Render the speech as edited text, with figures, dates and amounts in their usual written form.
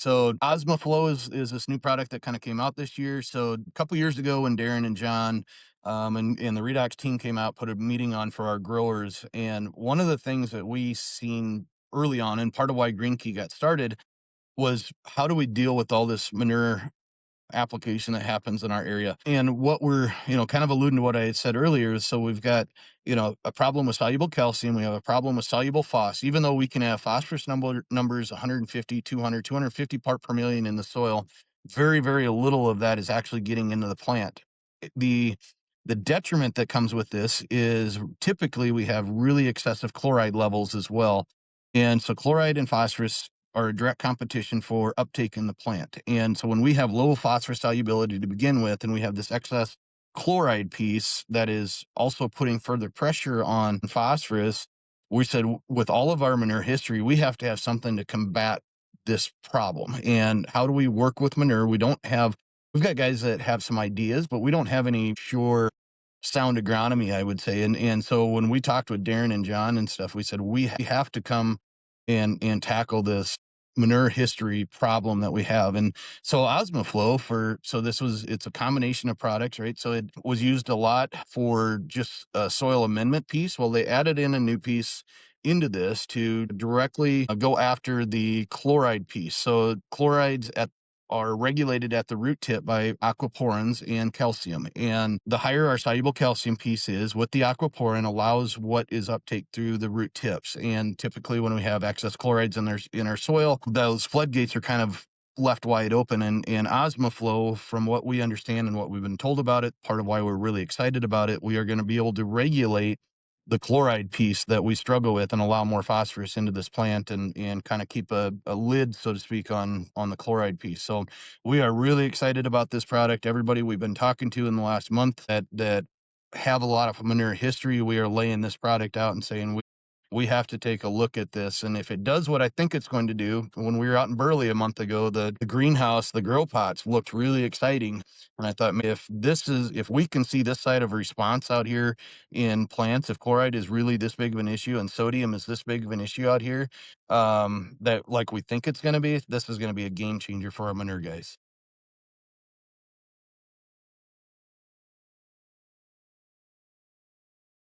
So OsmoFlow is this new product that kind of came out this year. So a couple years ago, when Darren and John and the Redox team came out, put a meeting on for our growers, and one of the things that we seen early on, and part of why Green Key got started, was how do we deal with all this manure application that happens in our area. And what we're, kind of alluding to what I had said earlier is, so we've got, a problem with soluble calcium. We have a problem with soluble phos, even though we can have phosphorus numbers 150, 200, 250 part per million in the soil. Very, very little of that is actually getting into the plant. The the detriment that comes with this is typically we have really excessive chloride levels as well. And so chloride and phosphorus are a direct competition for uptake in the plant. And so when we have low phosphorus solubility to begin with, and we have this excess chloride piece that is also putting further pressure on phosphorus, we said with all of our manure history, we have to have something to combat this problem. And how do we work with manure? We've got guys that have some ideas, but we don't have any sure sound agronomy, I would say. And so when we talked with Darren and John and stuff, we said we have to come and tackle this manure history problem that we have. And so OsmoFlow it's a combination of products, right? So it was used a lot for just a soil amendment piece. Well, they added in a new piece into this to directly go after the chloride piece. So chlorides are regulated at the root tip by aquaporins and calcium. And the higher our soluble calcium piece is with the aquaporin allows what is uptake through the root tips. And typically when we have excess chlorides in our soil, those floodgates are kind of left wide open. And OsmoFlow, from what we understand and what we've been told about it, part of why we're really excited about it, we are going to be able to regulate the chloride piece that we struggle with and allow more phosphorus into this plant and kind of keep a lid, so to speak, on the chloride piece. So we are really excited about this product. Everybody we've been talking to in the last month that have a lot of manure history, we are laying this product out and saying we have to take a look at this. And if it does what I think it's going to do, when we were out in Burley a month ago, the greenhouse, the grow pots looked really exciting. And I thought, if we can see this side of a response out here in plants, if chloride is really this big of an issue and sodium is this big of an issue out here, that like we think it's going to be, this is going to be a game changer for our manure guys.